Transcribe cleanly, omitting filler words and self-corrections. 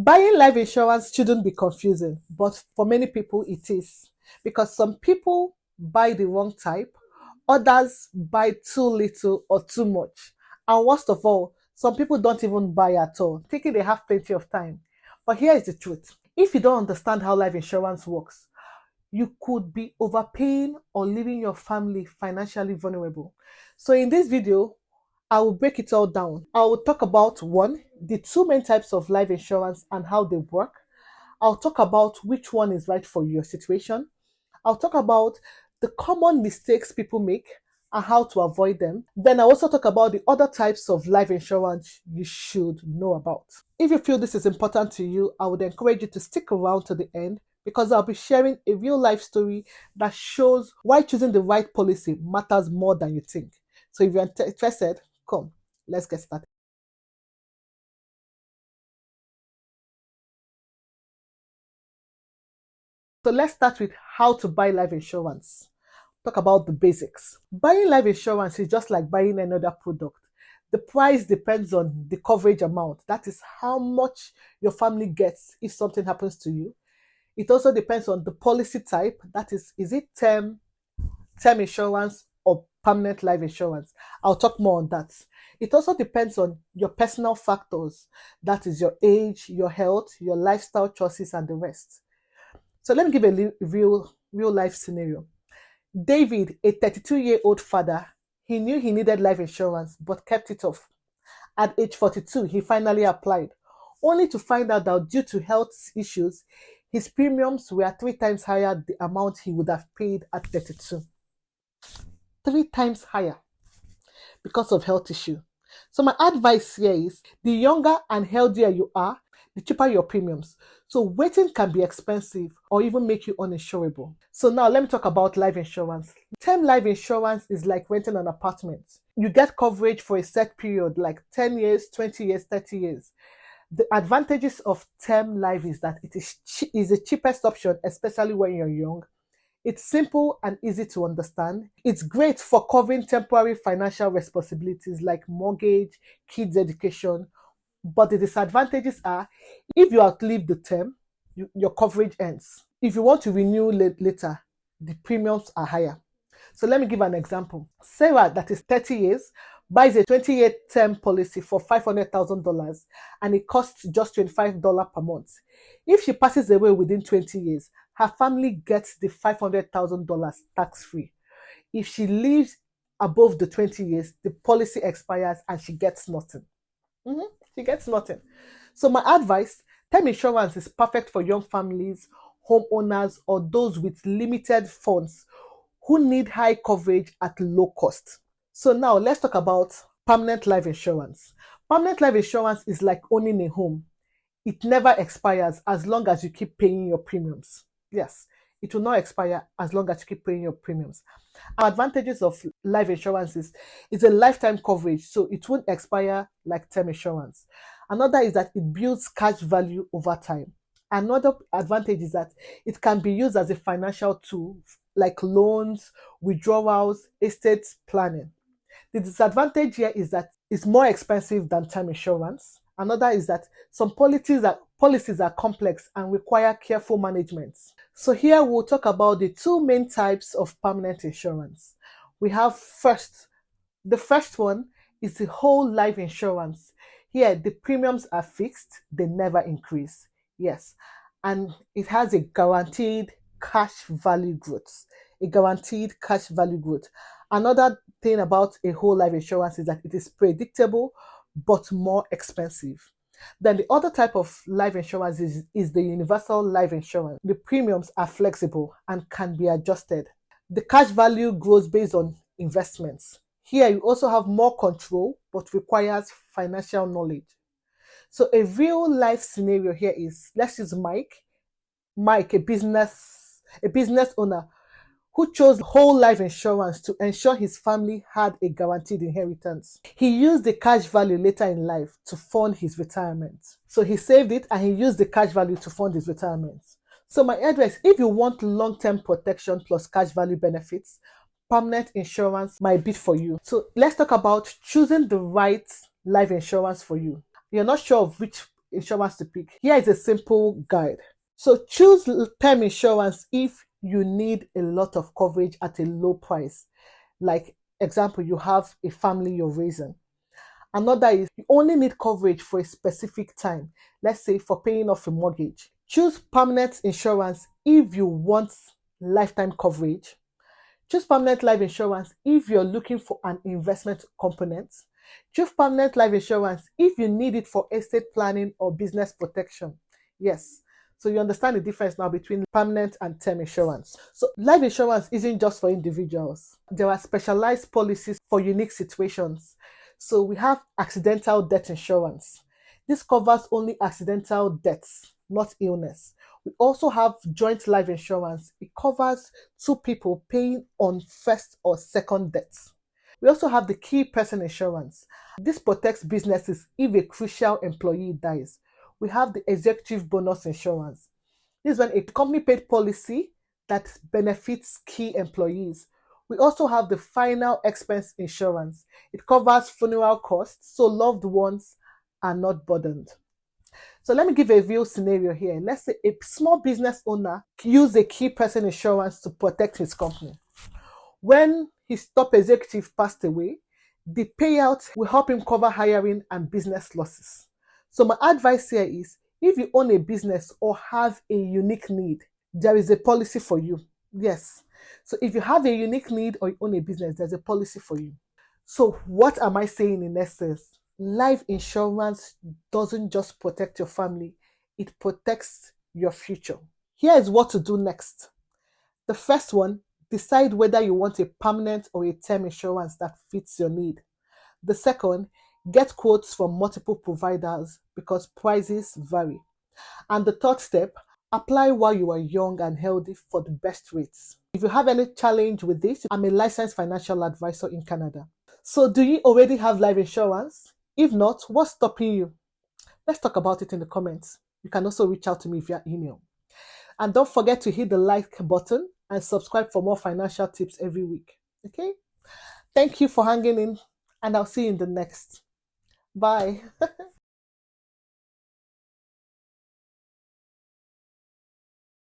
Buying life insurance shouldn't be confusing, but for many people it is. Because some people buy the wrong type, others buy too little or too much. And worst of all, some people don't even buy at all, thinking they have plenty of time. But here is the truth. If you don't understand how life insurance works, you could be overpaying or leaving your family financially vulnerable. So in this video, I will break it all down. I will talk about one, the two main types of life insurance and how they work. I'll talk about which one is right for your situation. I'll talk about the common mistakes people make and how to avoid them. Then I'll also talk about the other types of life insurance you should know about. If you feel this is important to you, I would encourage you to stick around to the end because I'll be sharing a real life story that shows why choosing the right policy matters more than you think. So if you're interested, come, let's get started. So let's start with how to buy life insurance. Talk about the basics. Buying life insurance is just like buying another product. The price depends on the coverage amount. That is how much your family gets if something happens to you. It also depends on the policy type. That is it term insurance or permanent life insurance? I'll talk more on that. It also depends on your personal factors. That is your age, your health, your lifestyle choices, and the rest. So let me give a real life scenario. David, a 32-year-old father, he knew he needed life insurance but kept it off. At age 42, he finally applied, only to find out that due to health issues, his premiums were 3 times higher the amount he would have paid at 32. 3 times higher because of health issue. So my advice here is the younger and healthier you are, the cheaper your premiums. So waiting can be expensive or even make you uninsurable. So now let me talk about life insurance. Term life insurance is like renting an apartment. You get coverage for a set period like 10 years, 20 years, 30 years. The advantages of term life is that it is the cheapest option, especially when you're young. It's simple and easy to understand. It's great for covering temporary financial responsibilities like mortgage, kids' education. But the disadvantages are if you outlive the term, your coverage ends. If you want to renew later, the premiums are higher. So let me give an example. Sarah, that is 30 years, buys a 20-year term policy for $500,000 and it costs just $25 per month. If she passes away within 20 years, her family gets the $500,000 tax-free. If she lives above the 20 years, the policy expires and she gets nothing. She gets nothing. So my advice, term insurance is perfect for young families, homeowners, or those with limited funds who need high coverage at low cost. So now let's talk about permanent life insurance. Permanent life insurance is like owning a home. It never expires as long as you keep paying your premiums. Yes, it will not expire as long as you keep paying your premiums. Advantages of life insurance is it's a lifetime coverage, so it won't expire like term insurance. Another is that it builds cash value over time. Another advantage is that it can be used as a financial tool like loans, withdrawals, estate planning. The disadvantage here is that it's more expensive than term insurance. Another is that some policies are complex and require careful management. So here we'll talk about the two main types of permanent insurance. We have the first one is the whole life insurance. Here the premiums are fixed, they never increase. Yes. And it has a guaranteed cash value growth. A guaranteed cash value growth. Another thing about a whole life insurance is that it is predictable but more expensive. Then the other type of life insurance is the universal life insurance. The premiums are flexible and can be adjusted. The cash value grows based on investments. Here you also have more control but requires financial knowledge. So a real life scenario here is let's use Mike. Mike, a business owner who chose whole life insurance to ensure his family had a guaranteed inheritance. He used the cash value later in life to fund his retirement. So he saved it and he used the cash value to fund his retirement. So my advice, if you want long-term protection plus cash value benefits, permanent insurance might be for you. So let's talk about choosing the right life insurance for you. You're not sure of which insurance to pick. Here is a simple guide. So choose term insurance if you need a lot of coverage at a low price. Like example, you have a family you're raising. Another is you only need coverage for a specific time, let's say for paying off a mortgage. Choose permanent insurance if you want lifetime coverage. Choose permanent life insurance if you're looking for an investment component. Choose permanent life insurance if you need it for estate planning or business protection. Yes. So you understand the difference now between permanent and term insurance. So life insurance isn't just for individuals. There are specialized policies for unique situations. So we have accidental death insurance. This covers only accidental deaths, not illness. We also have joint life insurance. It covers two people paying on first or second deaths. We also have the key person insurance. This protects businesses if a crucial employee dies. We have the executive bonus insurance. This is when a company paid policy that benefits key employees. We also have the final expense insurance. It covers funeral costs, so loved ones are not burdened. So let me give a real scenario here. Let's say a small business owner used a key person insurance to protect his company. When his top executive passed away, the payout will help him cover hiring and business losses. So my advice here is, if you own a business or have a unique need, there is a policy for you. Yes. So if you have a unique need or you own a business, there's a policy for you. So what am I saying in essence? Life insurance doesn't just protect your family, it protects your future. Here is what to do next. The first one, decide whether you want a permanent or a term insurance that fits your need. The second, get quotes from multiple providers because prices vary. And the third step, apply while you are young and healthy for the best rates. If you have any challenge with this, I'm a licensed financial advisor in Canada. So do you already have life insurance? If not, what's stopping you? Let's talk about it in the comments. You can also reach out to me via email. And don't forget to hit the like button and subscribe for more financial tips every week. Okay? Thank you for hanging in, and I'll see you in the next. Bye.